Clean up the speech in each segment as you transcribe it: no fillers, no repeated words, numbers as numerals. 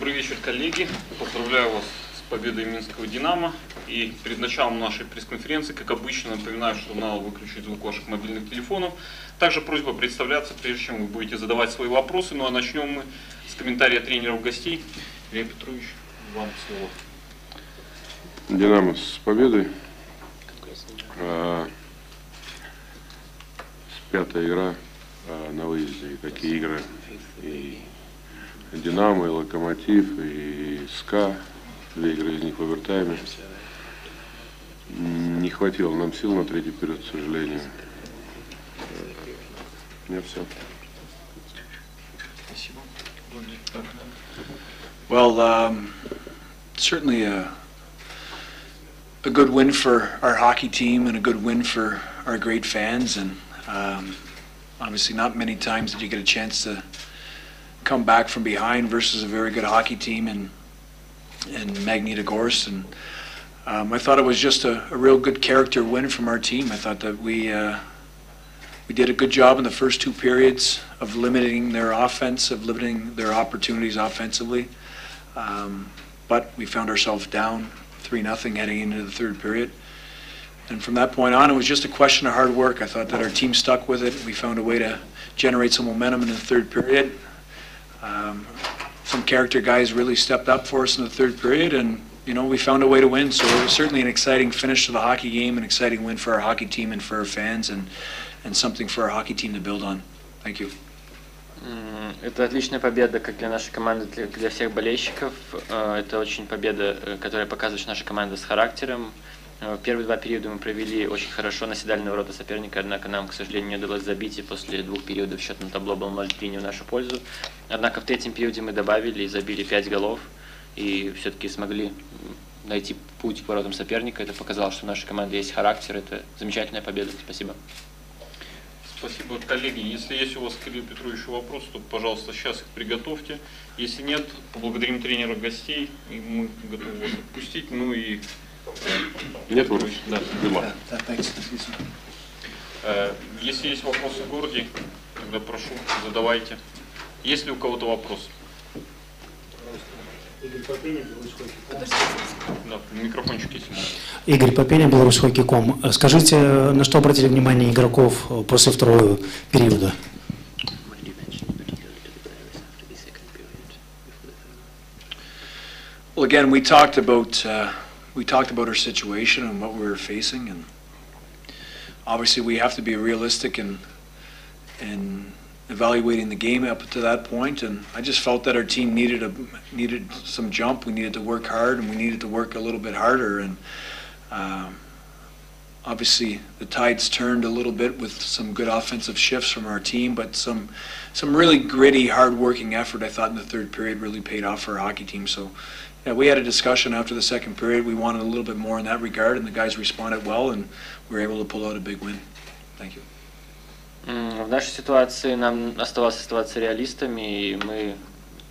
Добрый вечер, коллеги. Поздравляю вас с победой Минского «Динамо». И перед началом нашей пресс-конференции, как обычно, напоминаю, что надо выключить звук ваших мобильных телефонов. Также просьба представляться, прежде чем вы будете задавать свои вопросы. Ну а начнем мы с комментария тренеров гостей. Илья Петрович, вам слово. «Динамо» с победой. Пятая игра на выезде. И такие игры и «Динамо», и «Локомотив», и «СКА». 2 игры из них в овертайме. Не хватило нам сил на третий период, к сожалению. У меня все. Спасибо. Well, certainly a good win for our hockey team and a good win for our great fans, and obviously not many times did you get a chance to come back from behind versus a very good hockey team in Magnitogorsk, and I thought it was just a real good character win from our team. I thought that we did a good job in the first 2 periods of limiting their offense, of limiting their opportunities offensively, but we found ourselves down 3-0 heading into the 3rd period. And from that point on, it was just a question of hard work. I thought that our team stuck with it. We found a way to generate some momentum in the 3rd period. Some character guys really stepped up for us in the 3rd period, and we found a way to win. So it was certainly an exciting finish to the hockey game, an exciting win for our hockey team and for our fans, and something for our hockey team to build on. Thank you. Это отличная победа как для нашей команды, для всех болельщиков. Это очень победа, которая показывает, что наша команда с характером. Первые 2 периода мы провели очень хорошо, наседали на ворота соперника, однако нам, к сожалению, не удалось забить, и после 2 периодов счет на табло был 0-3 не в нашу пользу. Однако в 3-м периоде мы добавили и забили 5 голов, и все-таки смогли найти путь к воротам соперника. Это показало, что у нашей команды есть характер. Это замечательная победа. Спасибо. Спасибо, коллеги. Если есть у вас к Илье Петровичу вопросы, то, пожалуйста, сейчас их приготовьте. Если нет, поблагодарим тренера гостей, и мы готовы вас отпустить. Ну и... Нет вопросов? Да. Да. Если есть вопросы в городе, тогда прошу, задавайте. Есть ли у кого-то вопрос? Да, микрофончик есть. Игорь Попеня, беларусьхоккей.ком. Скажите, на что обратили внимание игроков после 2-го периода? Well, again, we talked about our situation and what we were facing, and obviously we have to be realistic in evaluating the game up to that point. And I just felt that our team needed some jump. We needed to work hard, and we needed to work a little bit harder. And obviously the tides turned a little bit with some good offensive shifts from our team, but some really gritty, hard-working effort, I thought, in the 3rd period really paid off for our hockey team. So. Yeah, we had a discussion after the 2nd period. We wanted a little bit more in that regard, and the guys responded well, and we were able to pull out a big win. Thank you. В нашей ситуации нам оставалось оставаться реалистами, и мы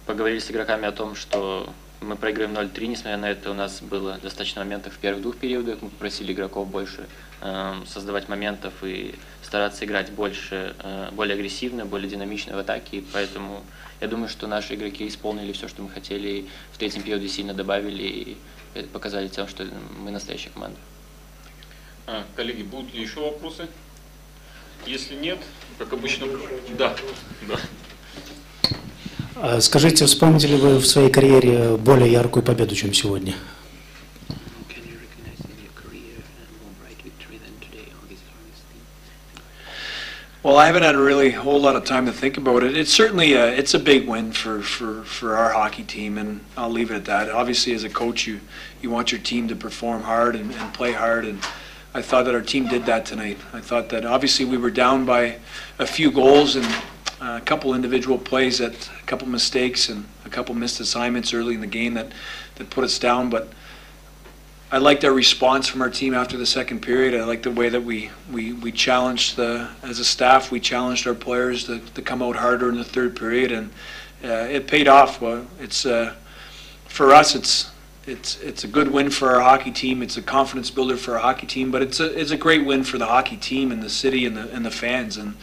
поговорили с игроками о том, что мы проиграем 0-3, несмотря на это у нас было достаточно моментов в первых 2 периодах. Мы попросили игроков больше создавать моментов и стараться играть более агрессивно, более динамично в атаке, и поэтому я думаю, что наши игроки исполнили все, что мы хотели, и в 3-м периоде сильно добавили и показали тем, что мы настоящая команда. Коллеги, будут ли еще вопросы? Если нет, как обычно... Да. Скажите, вспомните ли вы в своей карьере более яркую победу, чем сегодня? Well, I haven't had a whole lot of time to think about it. It's certainly it's a big win for our hockey team, and I'll leave it at that. Obviously, as a coach, you want your team to perform hard and play hard, and I thought that our team did that tonight. I thought that obviously we were down by a few goals and a couple individual plays, a couple mistakes, and a couple missed assignments early in the game that put us down, but I liked our response from our team after the 2nd period. I liked the way that we challenged as a staff, we challenged our players to come out harder in the 3rd period, and it paid off. Well, it's for us, it's a good win for our hockey team. It's a confidence builder for our hockey team, but it's a great win for the hockey team and the city and the fans. And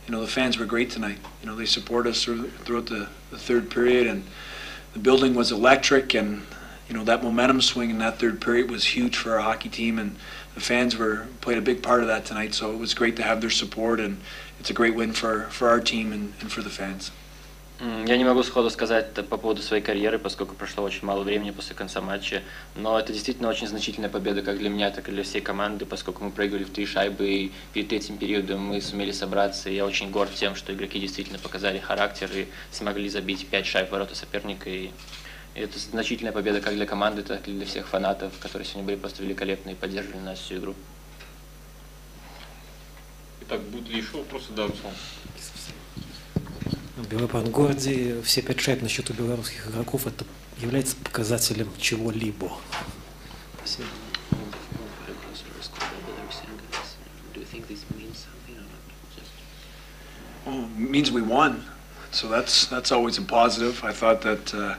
the fans were great tonight. They supported us throughout the 3rd period, and the building was electric, and that momentum swing in that third period was huge for our hockey team, and the fans played a big part of that tonight. So it was great to have their support, and it's a great win for our team and for the fans. Я не могу сходу сказать по поводу своей карьеры, поскольку прошло очень мало времени после конца матча, но это действительно очень значительная победа как для меня, так и для всей команды, поскольку мы проиграли в 3 шайбы, и перед этим периодом мы сумели собраться, и я очень горд тем, что игроки действительно показали характер и смогли забить 5 шайб в ворота соперника, и это значительная победа как для команды, так и для всех фанатов, которые сегодня были просто великолепны и поддерживали нас всю игру. Итак, будут ли еще вопросы? Да, Руслан. В Белгороде все 5 шайб на счету белорусских игроков, это является показателем чего-либо. Спасибо. Well, it means we won, so that's always a positive. I thought that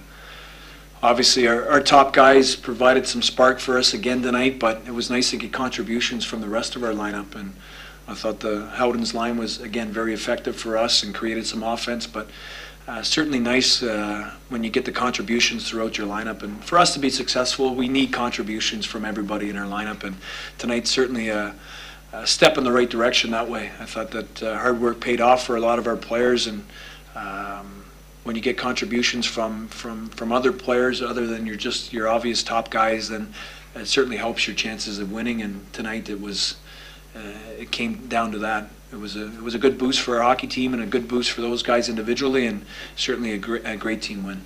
obviously our top guys provided some spark for us again tonight, but it was nice to get contributions from the rest of our lineup, and I thought the Howden's line was, again, very effective for us and created some offense, but certainly nice when you get the contributions throughout your lineup. And for us to be successful, we need contributions from everybody in our lineup, and tonight's certainly a step in the right direction that way. I thought that hard work paid off for a lot of our players, and when you get contributions from other players other than your obvious top guys, then it certainly helps your chances of winning, and tonight it came down to that. It was a good boost for our hockey team and a good boost for those guys individually, and certainly a great team win.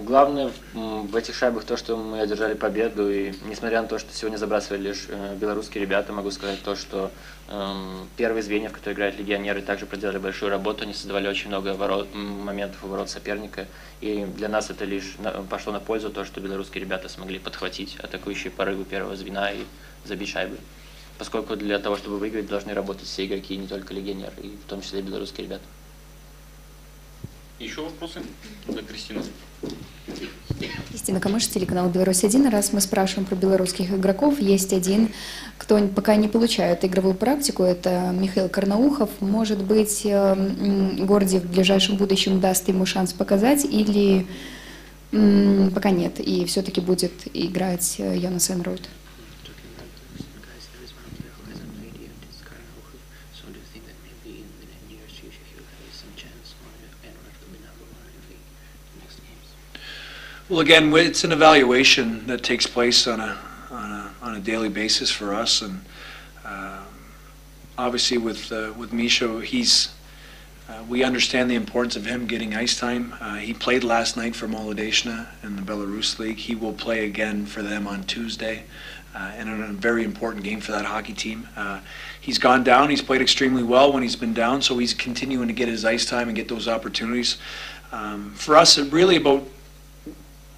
Главное в этих шайбах то, что мы одержали победу, и несмотря на то, что сегодня забрасывали лишь белорусские ребята, могу сказать то, что первые звенья, в которые играют легионеры, также проделали большую работу, они создавали очень много моментов у ворот соперника, и для нас это лишь пошло на пользу то, что белорусские ребята смогли подхватить атакующие порывы первого звена и забить шайбы. Поскольку для того, чтобы выиграть, должны работать все игроки, не только легионеры, и в том числе и белорусские ребята. Еще вопросы? Да, Кристина. Кристина Камыш, телеканал «Беларусь-1». Раз мы спрашиваем про белорусских игроков, есть один, кто пока не получает игровую практику, это Михаил Карнаухов. Может быть, Гордий в ближайшем будущем даст ему шанс показать, или пока нет, и все-таки будет играть Йонас Энройд? Well, again, it's an evaluation that takes place on a daily basis for us, and obviously with Misha, we understand the importance of him getting ice time. He played last night for Molodechna in the Belarus League. He will play again for them on Tuesday, and in a very important game for that hockey team. He's gone down. He's played extremely well when he's been down, so he's continuing to get his ice time and get those opportunities. For us,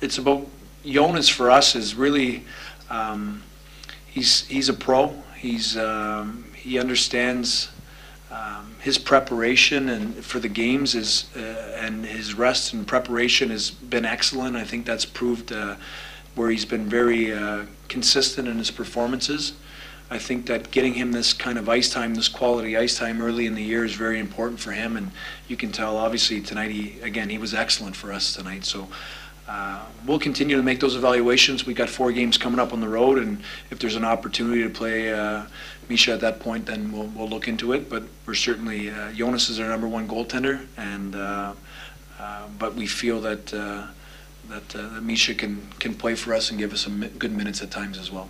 it's about Jonas. For us is really he's a pro. He understands his preparation and for the games and his rest and preparation has been excellent. I think that's proved where he's been very consistent in his performances. I think that getting him this kind of ice time, this quality ice time early in the year is very important for him, and you can tell obviously tonight he was excellent for us tonight. So we'll continue to make those evaluations. We got 4 games coming up on the road, and if there's an opportunity to play Misha at that point, then we'll look into it. But we're certainly Jonas is our #1 goaltender, and but we feel that Misha can play for us and give us some good minutes at times as well.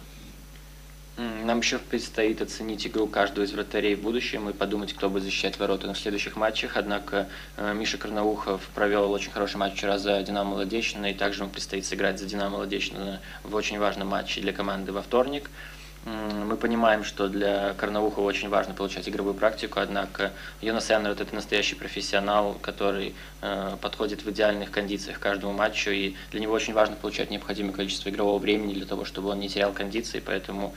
Нам еще предстоит оценить игру каждого из вратарей в будущем и подумать, кто будет защищать ворота в следующих матчах. Однако Миша Карнаухов провел очень хороший матч вчера за Динамо-Молодечное, и также ему предстоит сыграть за Динамо-Молодечное в очень важном матче для команды во вторник. Мы понимаем, что для Карнаухова очень важно получать игровую практику, однако Йонас Энройд — это настоящий профессионал, который подходит в идеальных кондициях к каждому матчу, и для него очень важно получать необходимое количество игрового времени для того, чтобы он не терял кондиции, поэтому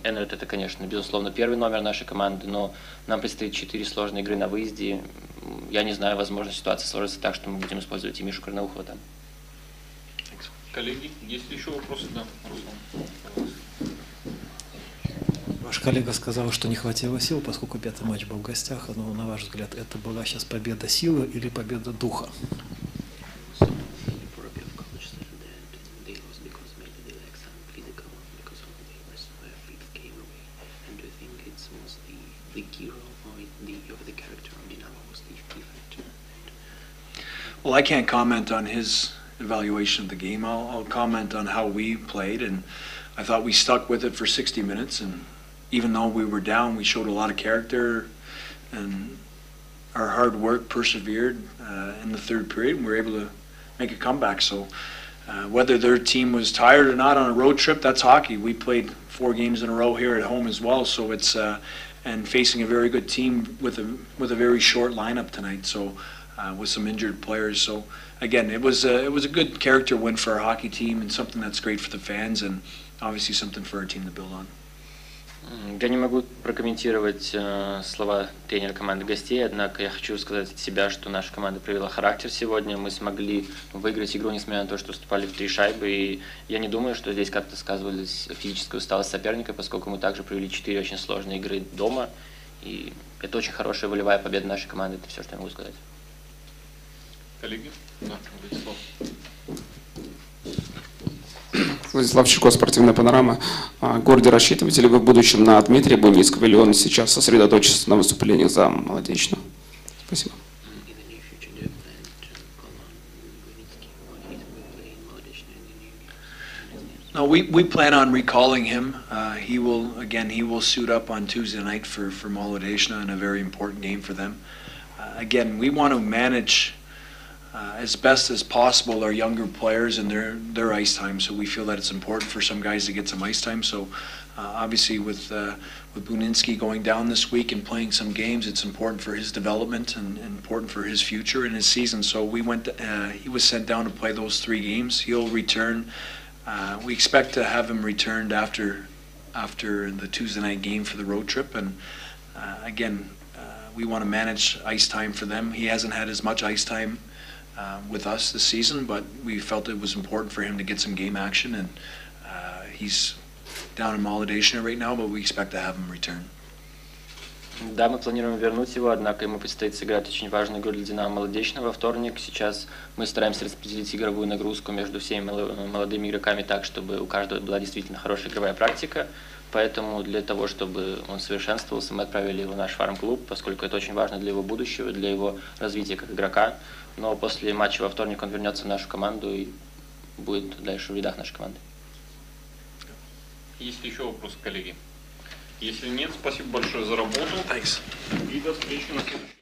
Энройд — это, конечно, безусловно, первый номер нашей команды, но нам предстоит 4 сложные игры на выезде. Я не знаю, возможно, ситуация сложится так, что мы будем использовать и Мишу Карнаухова там. Коллеги, есть ли еще вопросы? Да, Руслан. Ваш коллега сказал, что не хватило сил, поскольку 5-й матч был в гостях. Но, на ваш взгляд, это была сейчас победа силы или победа духа? the hero or the character of Dinamo was the defense? Well, I can't comment on his evaluation of the game. I'll comment on how we played, and I thought we stuck with it for 60 minutes, and even though we were down, we showed a lot of character, and our hard work persevered in the third period, and we were able to make a comeback. So whether their team was tired or not on a road trip, that's hockey. We played 4 games in a row here at home as well, so it's and facing a very good team with a very short lineup tonight. So with some injured players. So again, it was a good character win for our hockey team and something that's great for the fans and obviously something for our team to build on. Я не могу прокомментировать слова тренера команды гостей, однако я хочу сказать от себя, что наша команда проявила характер сегодня. Мы смогли выиграть игру, несмотря на то, что уступали в 3 шайбы. И я не думаю, что здесь как-то сказывалась физическая усталость соперника, поскольку мы также провели 4 очень сложные игры дома. И это очень хорошая волевая победа нашей команды. Это все, что я могу сказать. Коллеги? Да, Владислав. Владислав Чирко, спортивная панорама. Горде, рассчитываете ли вы в будущем на Дмитрия Буницкого, или он сейчас сосредоточится на выступлениях за молодечную? Спасибо. No, we plan on recalling him. He will suit up on Tuesday night for Molodechna in a very important game for them. Again, we want to manage as best as possible our younger players and their ice time. So we feel that it's important for some guys to get some ice time. So obviously with Buninski going down this week and playing some games, it's important for his development and important for his future and his season. So he was sent down to play those 3 games. He'll return. We expect to have him returned after the Tuesday night game for the road trip. And again, we want to manage ice time for them. He hasn't had as much ice time with us this season, but we felt it was important for him to get some game action, and he's down in Molodechna right now, but we expect to have him return. Да, мы планируем вернуть его, однако ему предстоит сыграть очень важную игру для Динамо Молодечного во вторник. Сейчас мы стараемся распределить игровую нагрузку между всеми молодыми игроками так, чтобы у каждого была действительно хорошая игровая практика. Поэтому для того, чтобы он совершенствовался, мы отправили его в наш фарм-клуб, поскольку это очень важно для его будущего, для его развития как игрока. Но после матча во вторник он вернется в нашу команду и будет дальше в рядах нашей команды. Есть ли еще вопросы, коллеги? Если нет, спасибо большое за работу. Thanks. И до встречи на следующем.